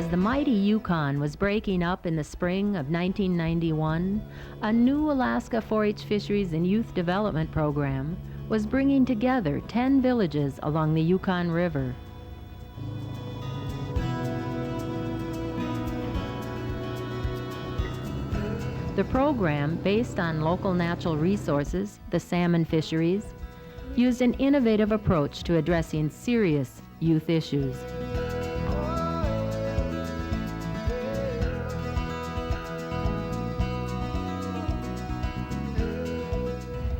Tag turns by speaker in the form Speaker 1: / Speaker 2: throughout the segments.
Speaker 1: As the mighty Yukon was breaking up in the spring of 1991, a new Alaska 4-H Fisheries and Youth Development Program was bringing together 10 villages along the Yukon River. The program, based on local natural resources, the salmon fisheries, used an innovative approach to addressing serious youth issues.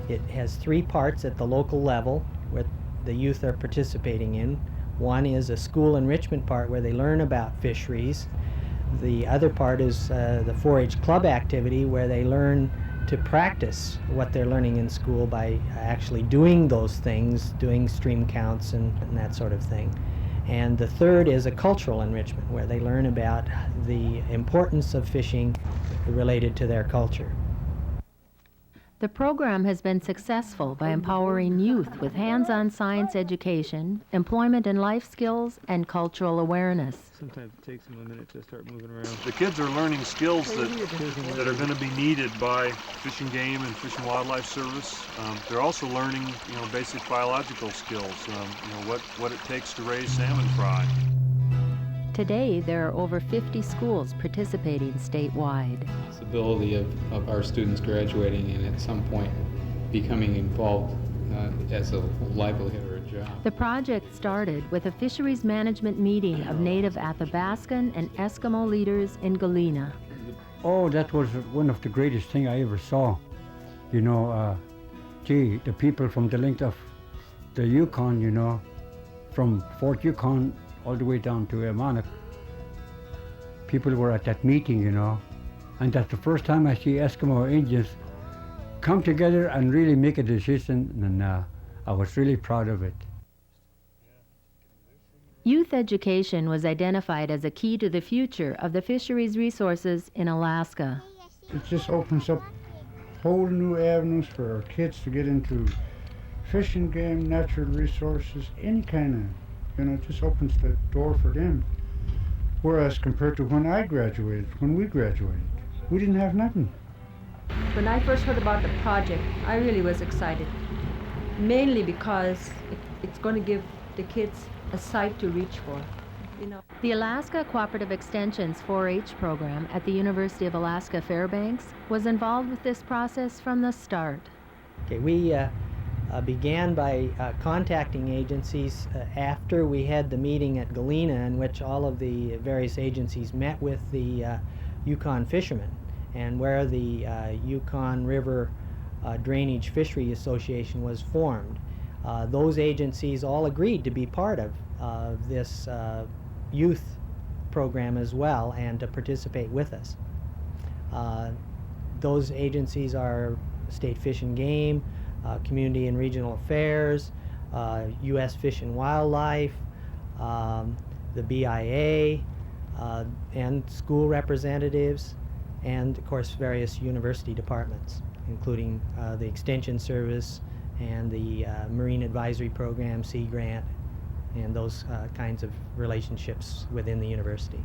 Speaker 2: It has three parts at the local level where the youth are participating in. One is a school enrichment part where they learn about fisheries. The other part is the 4-H club activity where they learn to practice what they're learning in school by actually doing those things, doing stream counts and that sort of thing. And the third is a cultural enrichment where they learn about the importance of fishing related to their culture.
Speaker 1: The program has been successful by empowering youth with hands-on science education, employment and life skills, and cultural awareness.
Speaker 3: Sometimes it takes them a minute to start moving around. The kids are learning skills that are going to be needed by Fish and Game and Fish and Wildlife Service. They're also learning, basic biological skills, what it takes to raise salmon fry.
Speaker 1: Today, there are over 50 schools participating statewide.
Speaker 4: Possibility of our students graduating and at some point becoming involved as a livelihood or a job.
Speaker 1: The project started with a fisheries management meeting of native Athabascan and Eskimo leaders in Galena.
Speaker 5: Oh, that was one of the greatest things I ever saw. The people from the length of the Yukon, from Fort Yukon all the way down to Amanak. People were at that meeting, and that's the first time I see Eskimo Indians come together and really make a decision, and I was really proud of it.
Speaker 1: Youth education was identified as a key to the future of the fisheries resources in Alaska.
Speaker 6: It just opens up whole new avenues for our kids to get into fishing, game, natural resources, any kind of, it just opens the door for them. Whereas compared to when we graduated, we didn't have nothing.
Speaker 7: When I first heard about the project, I really was excited, mainly because it's going to give the kids a site to reach for.
Speaker 1: The Alaska Cooperative Extension's 4-H program at the University of Alaska Fairbanks was involved with this process from the start.
Speaker 2: Okay, we began by contacting agencies after we had the meeting at Galena, in which all of the various agencies met with the Yukon fishermen, and where the Yukon River Drainage Fishery Association was formed. Those agencies all agreed to be part of this youth program as well and to participate with us. Those agencies are State Fish and Game, Community and Regional Affairs, U.S. Fish and Wildlife, the BIA, and school representatives, and of course various university departments, including the Extension Service and the Marine Advisory Program, Sea Grant, and those kinds of relationships within the university.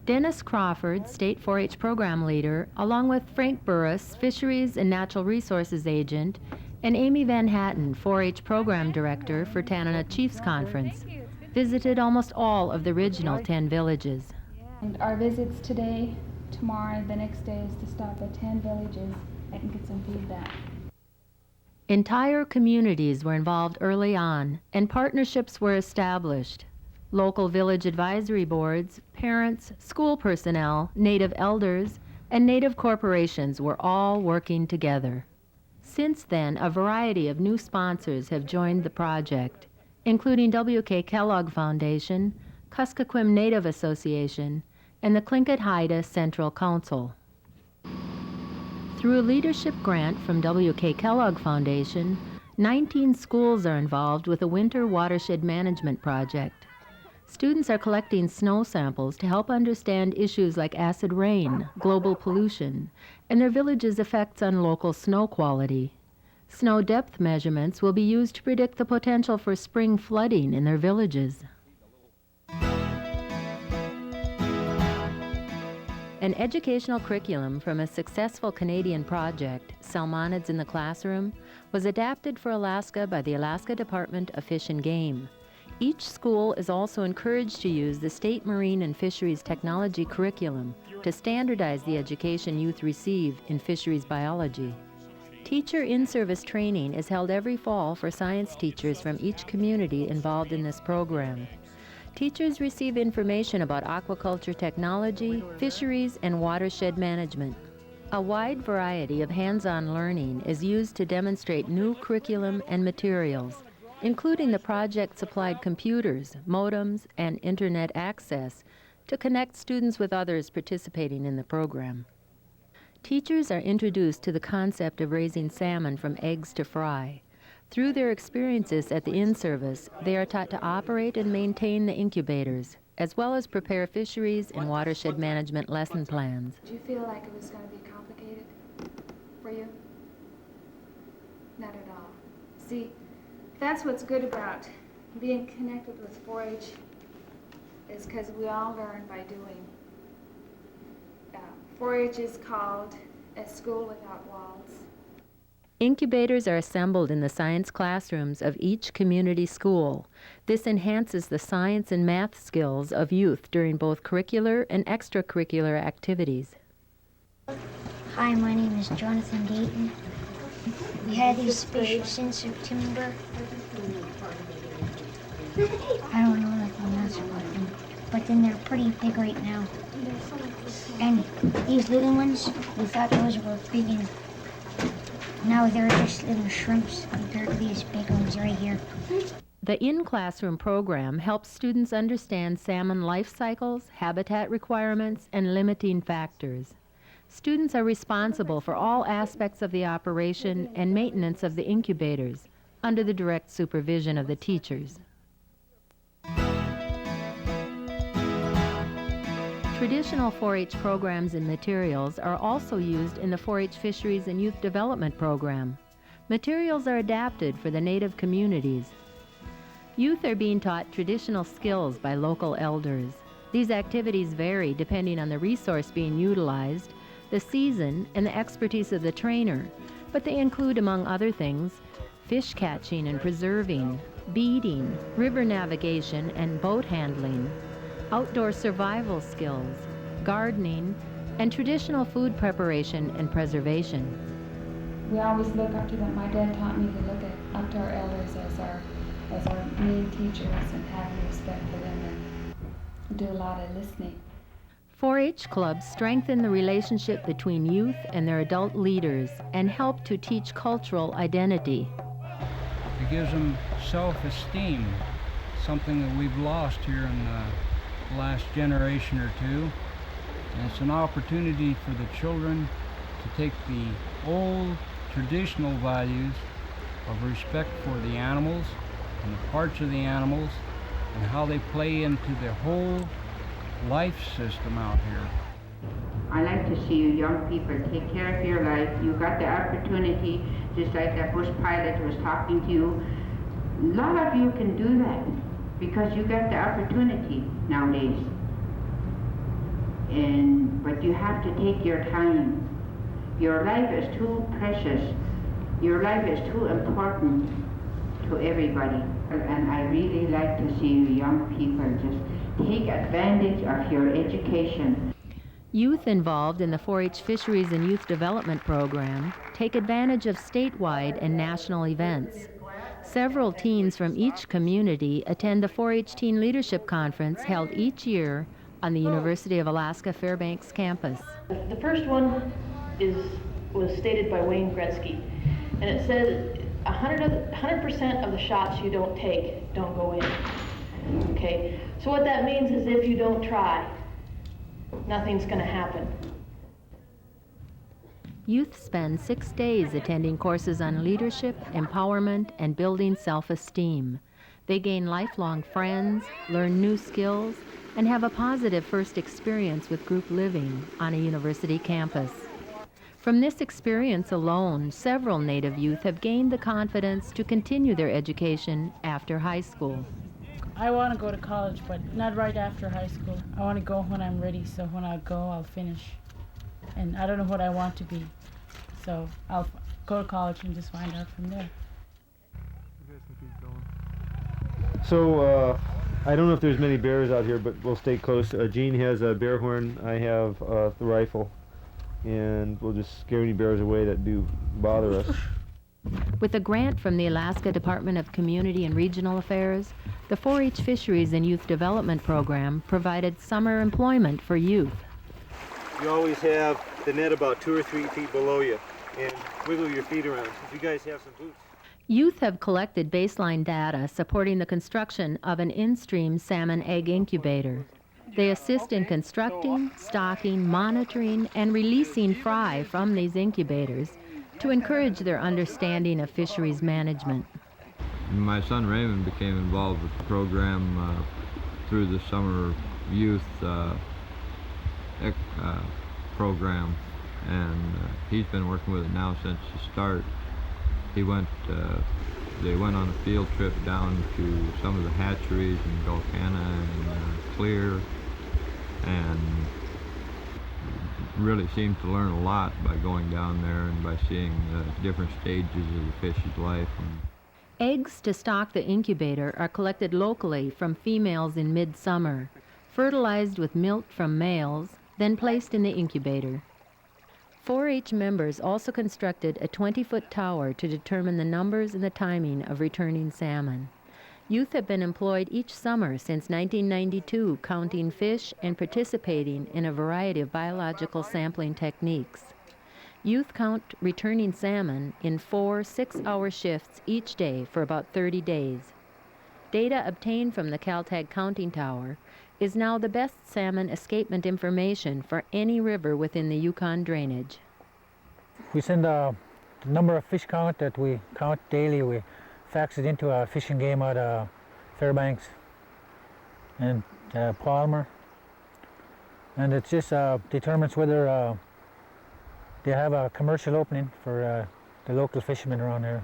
Speaker 1: Dennis Crawford, State 4-H Program Leader, along with Frank Burris, Fisheries and Natural Resources Agent, and Amy Van Hatten, 4-H Program Director for Tanana Chiefs Conference, visited almost all of the original 10 villages.
Speaker 8: And our visits today, tomorrow, the next day is to stop at 10 villages and get some feedback.
Speaker 1: Entire communities were involved early on, and partnerships were established. Local village advisory boards, parents, school personnel, Native elders, and Native corporations were all working together. Since then, a variety of new sponsors have joined the project, including W.K. Kellogg Foundation, Kuskokwim Native Association, and the Tlingit Haida Central Council. Through a leadership grant from W.K. Kellogg Foundation, 19 schools are involved with a winter watershed management project. Students are collecting snow samples to help understand issues like acid rain, global pollution, and their village's effects on local snow quality. Snow depth measurements will be used to predict the potential for spring flooding in their villages. An educational curriculum from a successful Canadian project, Salmonids in the Classroom, was adapted for Alaska by the Alaska Department of Fish and Game. Each school is also encouraged to use the State Marine and Fisheries Technology curriculum to standardize the education youth receive in fisheries biology. Teacher in-service training is held every fall for science teachers from each community involved in this program. Teachers receive information about aquaculture technology, fisheries, and watershed management. A wide variety of hands-on learning is used to demonstrate new curriculum and materials, including the project-supplied computers, modems, and internet access to connect students with others participating in the program. Teachers are introduced to the concept of raising salmon from eggs to fry. Through their experiences at the in-service, they are taught to operate and maintain the incubators, as well as prepare fisheries and watershed management lesson plans.
Speaker 8: Did you feel like it was going to be complicated for you? Not at all. See, that's what's good about being connected with 4-H, is because we all learn by doing. 4-H is called A School Without Walls.
Speaker 1: Incubators are assembled in the science classrooms of each community school. This enhances the science and math skills of youth during both curricular and extracurricular activities.
Speaker 9: Hi, my name is Jonathan Dayton. We had these fish since September. I don't know nothing else about them, but then they're pretty big right now. And these little ones, we thought those were big, and now they're just little shrimps compared to these big ones right here.
Speaker 1: The in-classroom program helps students understand salmon life cycles, habitat requirements, and limiting factors. Students are responsible for all aspects of the operation and maintenance of the incubators under the direct supervision of the teachers. Traditional 4-H programs and materials are also used in the 4-H Fisheries and Youth Development Program. Materials are adapted for the native communities. Youth are being taught traditional skills by local elders. These activities vary depending on the resource being utilized, the season, and the expertise of the trainer, but they include, among other things, fish catching and preserving, beading, river navigation and boat handling, outdoor survival skills, gardening, and traditional food preparation and preservation.
Speaker 8: We always look up to them. My dad taught me to look up to our elders as our main teachers and have respect for them and do a lot of listening.
Speaker 1: 4-H clubs strengthen the relationship between youth and their adult leaders and help to teach cultural identity.
Speaker 5: It gives them self-esteem, something that we've lost here in the last generation or two. And it's an opportunity for the children to take the old traditional values of respect for the animals and the parts of the animals and how they play into the whole life system out here.
Speaker 10: I like to see you young people take care of your life. You got the opportunity, just like that bush pilot was talking to you. A lot of you can do that because you got the opportunity nowadays. But you have to take your time. Your life is too precious. Your life is too important to everybody. And I really like to see you young people just take advantage of your education.
Speaker 1: Youth involved in the 4-H Fisheries and Youth Development Program take advantage of statewide and national events. Several teens from each community attend the 4-H Teen Leadership Conference held each year on the University of Alaska Fairbanks campus.
Speaker 11: The first one was stated by Wayne Gretzky, and it says 100% of the shots you don't take don't go in. Okay, so what that means is if you don't try, nothing's going to happen.
Speaker 1: Youth spend 6 days attending courses on leadership, empowerment, and building self-esteem. They gain lifelong friends, learn new skills, and have a positive first experience with group living on a university campus. From this experience alone, several Native youth have gained the confidence to continue their education after high school.
Speaker 12: I want to go to college, but not right after high school. I want to go when I'm ready, so when I go, I'll finish. And I don't know what I want to be, so I'll go to college and just find out from there.
Speaker 13: So, I don't know if there's many bears out here, but we'll stay close. Gene has a bear horn, I have the rifle, and we'll just scare any bears away that do bother us.
Speaker 1: With a grant from the Alaska Department of Community and Regional Affairs, the 4-H Fisheries and Youth Development Program provided summer employment for youth.
Speaker 13: You always have the net about 2 or 3 feet below you, and wiggle your feet around. If you guys have some boots.
Speaker 1: Youth have collected baseline data supporting the construction of an in-stream salmon egg incubator. They assist in constructing, stocking, monitoring, and releasing fry from these incubators to encourage their understanding of fisheries management.
Speaker 14: My son Raymond became involved with the program through the summer youth program, and he's been working with it now since the start. They went on a field trip down to some of the hatcheries in Gulkana and Clear, and really seemed to learn a lot by going down there and by seeing the different stages of the fish's life.
Speaker 1: Eggs to stock the incubator are collected locally from females in midsummer, fertilized with milk from males, then placed in the incubator. 4-H members also constructed a 20-foot tower to determine the numbers and the timing of returning salmon. Youth have been employed each summer since 1992, counting fish and participating in a variety of biological sampling techniques. Youth count returning salmon in 4 6-hour shifts each day for about 30 days. Data obtained from the Caltag counting tower is now the best salmon escapement information for any river within the Yukon drainage.
Speaker 15: We send the number of fish count that we count daily. We fax it into a fishing game out of Fairbanks and Palmer, and it just determines whether they have a commercial opening for the local fishermen around here.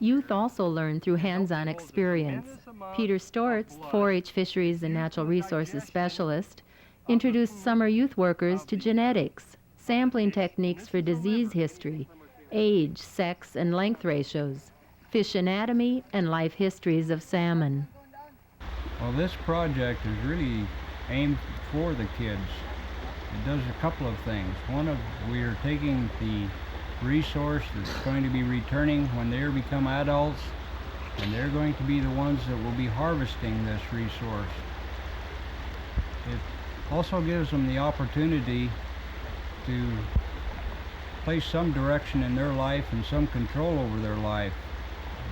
Speaker 1: Youth also learn through hands-on experience. Peter Stortz, 4-H Fisheries and Natural Resources Specialist, introduced summer youth workers to genetics, sampling techniques for disease history, age, sex, and length ratios, fish anatomy, and life histories of salmon.
Speaker 5: Well, this project is really aimed for the kids. It does a couple of things. One, we are taking the resource that's going to be returning when they become adults, and they're going to be the ones that will be harvesting this resource. It also gives them the opportunity to place some direction in their life and some control over their life.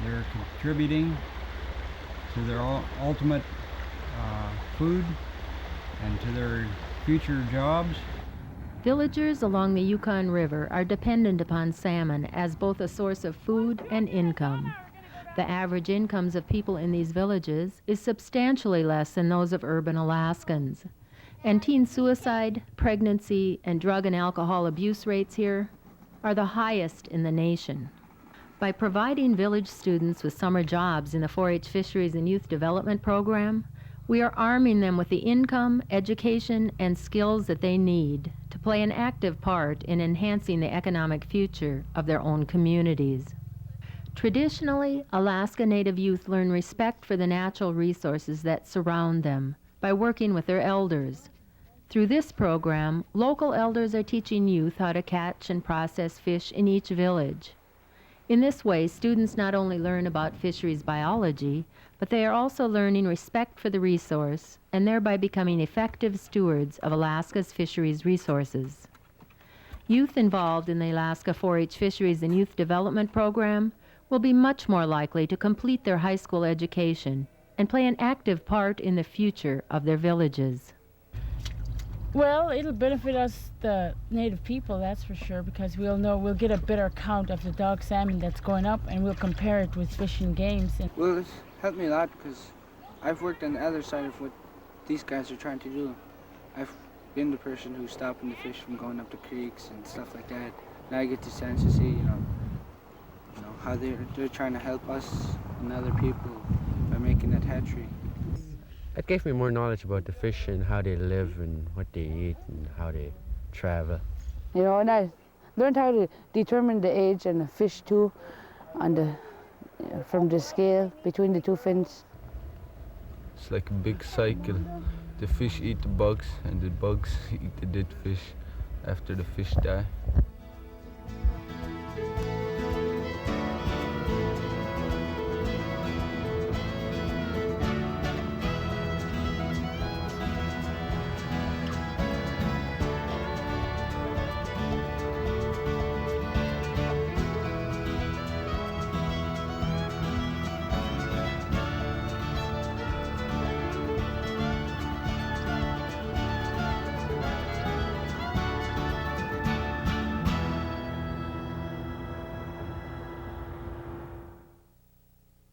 Speaker 5: They're contributing to their ultimate food and to their future jobs.
Speaker 1: Villagers along the Yukon River are dependent upon salmon as both a source of food and income. The average incomes of people in these villages is substantially less than those of urban Alaskans. And teen suicide, pregnancy, and drug and alcohol abuse rates here are the highest in the nation. By providing village students with summer jobs in the 4-H Fisheries and Youth Development Program, we are arming them with the income, education, and skills that they need to play an active part in enhancing the economic future of their own communities. Traditionally, Alaska Native youth learn respect for the natural resources that surround them by working with their elders. Through this program, local elders are teaching youth how to catch and process fish in each village. In this way, students not only learn about fisheries biology, but they are also learning respect for the resource and thereby becoming effective stewards of Alaska's fisheries resources. Youth involved in the Alaska 4-H Fisheries and Youth Development Program will be much more likely to complete their high school education and play an active part in the future of their villages.
Speaker 12: Well, it'll benefit us, the native people, that's for sure, because we'll get a better count of the dog salmon that's going up, and we'll compare it with fish and games.
Speaker 13: Well,
Speaker 16: helped me a lot because I've worked on the other side of what these guys are trying to do. I've been the person who's stopping the fish from going up the creeks and stuff like that. Now I get the chance to see, you know how they're trying to help us and other people by making that hatchery.
Speaker 17: It gave me more knowledge about the fish and how they live and what they eat and how they travel.
Speaker 18: You know, and I learned how to determine the age and the fish too, on the from the scale between the two fins.
Speaker 19: It's like a big cycle. The fish eat the bugs and the bugs eat the dead fish after the fish die.